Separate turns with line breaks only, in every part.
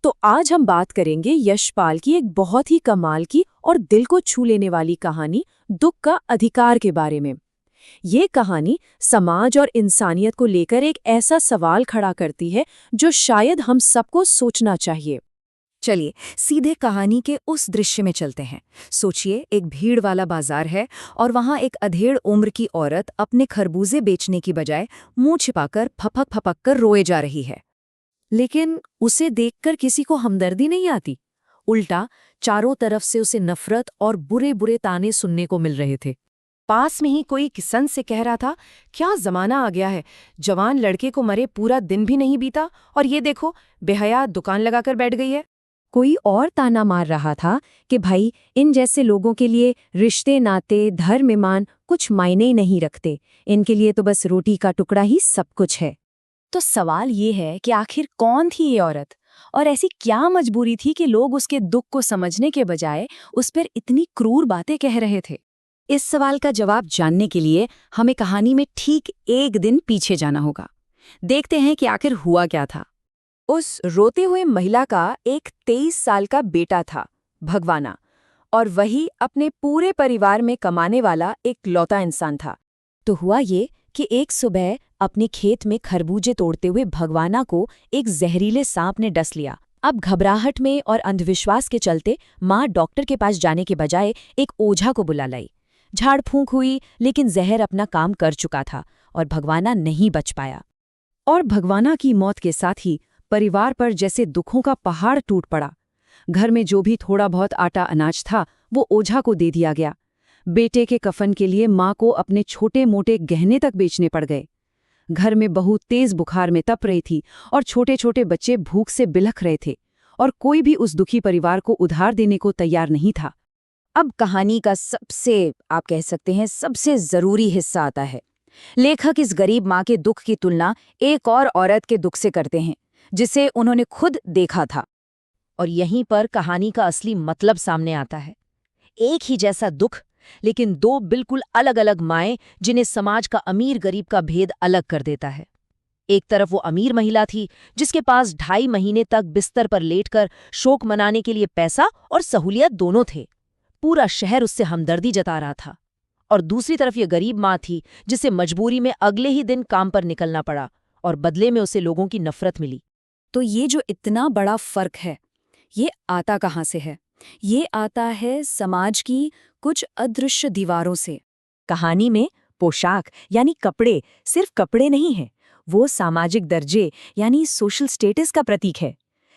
तो आज हम बात करेंगे यशपाल की एक बहुत ही कमाल की और दिल को छू लेने वाली कहानी दुख का अधिकार के बारे में। ये कहानी समाज और इंसानियत को लेकर एक ऐसा सवाल खड़ा करती है जो शायद हम सबको सोचना चाहिए।
चलिए सीधे कहानी के उस दृश्य में चलते हैं। सोचिए, एक भीड़ वाला बाजार है और वहां एक अधेड़ उम्र की औरत अपने खरबूजे बेचने की बजाय मुंह छिपाकर फपक फपक कर रोए जा रही है। लेकिन उसे देखकर किसी को हमदर्दी नहीं आती। उल्टा चारों तरफ से उसे नफरत और बुरे बुरे ताने सुनने को मिल रहे थे। पास में ही कोई किसन से कह रहा था, क्या जमाना आ गया है, जवान लड़के को मरे पूरा दिन भी नहीं बीता और ये देखो बेहया दुकान लगाकर बैठ गई है।
कोई और ताना मार रहा था कि भाई, इन जैसे लोगों के लिए रिश्ते नाते धर्म ईमान कुछ मायने ही नहीं रखते, इनके लिए तो बस रोटी का टुकड़ा ही सब कुछ है।
तो सवाल ये है कि आखिर कौन थी ये औरत और ऐसी क्या मजबूरी थी कि लोग उसके दुख को समझने के बजाय उस पर इतनी क्रूर बातें कह रहे थे। इस सवाल का जवाब जानने के लिए हमें कहानी में ठीक एक दिन पीछे जाना होगा। देखते हैं कि आखिर हुआ क्या था।
उस रोते हुए महिला का एक 23 साल का बेटा था, भगवाना, और वही अपने पूरे परिवार में कमाने वाला एक लौता इंसान था।
तो हुआ ये कि एक सुबह अपने खेत में खरबूजे तोड़ते हुए भगवाना को एक जहरीले सांप ने डस लिया। अब घबराहट में और अंधविश्वास के चलते माँ डॉक्टर के पास जाने के बजाय एक ओझा को बुला लाई। झाड़ फूंक हुई, लेकिन जहर अपना काम कर चुका था और भगवाना नहीं बच पाया।
और भगवाना की मौत के साथ ही परिवार पर जैसे दुखों का पहाड़ टूट पड़ा। घर में जो भी थोड़ा बहुत आटा अनाज था वो ओझा को दे दिया गया। बेटे के कफन के लिए माँ को अपने छोटे मोटे गहने तक बेचने पड़ गए। घर में बहू तेज बुखार में तप रही थी और छोटे छोटे बच्चे भूख से बिलख रहे थे, और कोई भी उस दुखी परिवार को उधार देने को तैयार नहीं था।
अब कहानी का सबसे, आप कह सकते हैं, सबसे जरूरी हिस्सा आता है। लेखक इस गरीब माँ के दुख की तुलना एक और औरत के दुख से करते हैं जिसे उन्होंने खुद देखा था। और यहीं पर कहानी का असली मतलब सामने आता है। एक ही जैसा दुख, लेकिन दो बिल्कुल अलग अलग माएं जिन्हें समाज का अमीर गरीब का भेद अलग कर देता है। एक तरफ वो अमीर महिला थी जिसके पास 2.5 महीने तक बिस्तर पर लेटकर शोक मनाने के लिए पैसा और सहूलियत दोनों थे। पूरा शहर उससे हमदर्दी जता रहा था। और दूसरी तरफ ये गरीब माँ थी जिसे मजबूरी में अगले ही दिन काम पर निकलना पड़ा और बदले में उसे लोगों की नफरत मिली। तो ये जो इतना बड़ा फर्क है, ये आता कहाँ से है? ये आता है समाज की कुछ अदृश्य दीवारों से। कहानी में पोशाक यानी कपड़े सिर्फ कपड़े नहीं हैं, वो सामाजिक दर्जे यानी सोशल स्टेटस का प्रतीक है।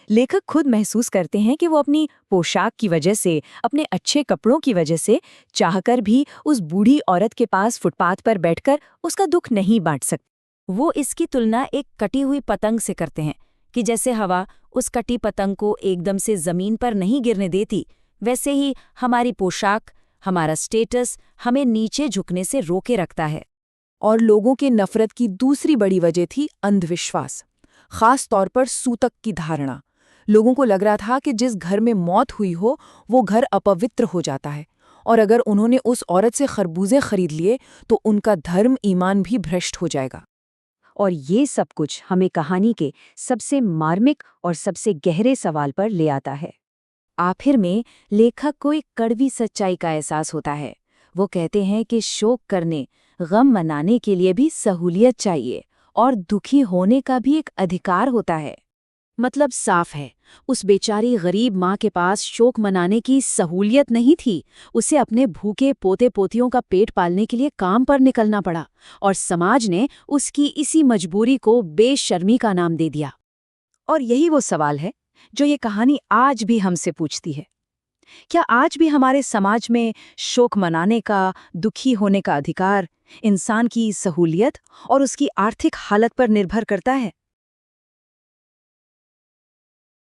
लेखक खुद महसूस करते हैं कि वो अपनी पोशाक की वजह से, अपने अच्छे कपड़ों की वजह से चाहकर भी उस बूढ़ी औरत के पास फुटपाथ पर बैठकर उसका दुख नहीं बांट सकते। वो इसकी तुलना एक कटी हुई पतंग से करते हैं कि जैसे हवा उस कटी पतंग को एकदम से जमीन पर नहीं गिरने देती, वैसे ही हमारी पोशाक, हमारा स्टेटस हमें नीचे झुकने से रोके रखता है।
और लोगों के नफरत की दूसरी बड़ी वजह थी अंधविश्वास, खास तौर पर सूतक की धारणा। लोगों को लग रहा था कि जिस घर में मौत हुई हो वो घर अपवित्र हो जाता है, और अगर उन्होंने उस औरत से खरबूजे खरीद लिए तो उनका धर्म ईमान भी भ्रष्ट हो जाएगा।
और ये सब कुछ हमें कहानी के सबसे मार्मिक और सबसे गहरे सवाल पर ले आता है। आखिर में लेखक को एक कड़वी सच्चाई का एहसास होता है। वो कहते हैं कि शोक करने, गम मनाने के लिए भी सहूलियत चाहिए और दुखी होने का भी एक अधिकार होता है। मतलब साफ है, उस बेचारी गरीब माँ के पास शोक मनाने की सहूलियत नहीं थी। उसे अपने भूखे पोते पोतियों का पेट पालने के लिए काम पर निकलना पड़ा, और समाज ने उसकी इसी मजबूरी को बेशर्मी का नाम दे दिया। और यही वो सवाल है जो ये कहानी आज भी हमसे पूछती है। क्या आज भी हमारे समाज में शोक मनाने का, दुखी होने का अधिकार इंसान की सहूलियत और उसकी आर्थिक हालत पर निर्भर करता है?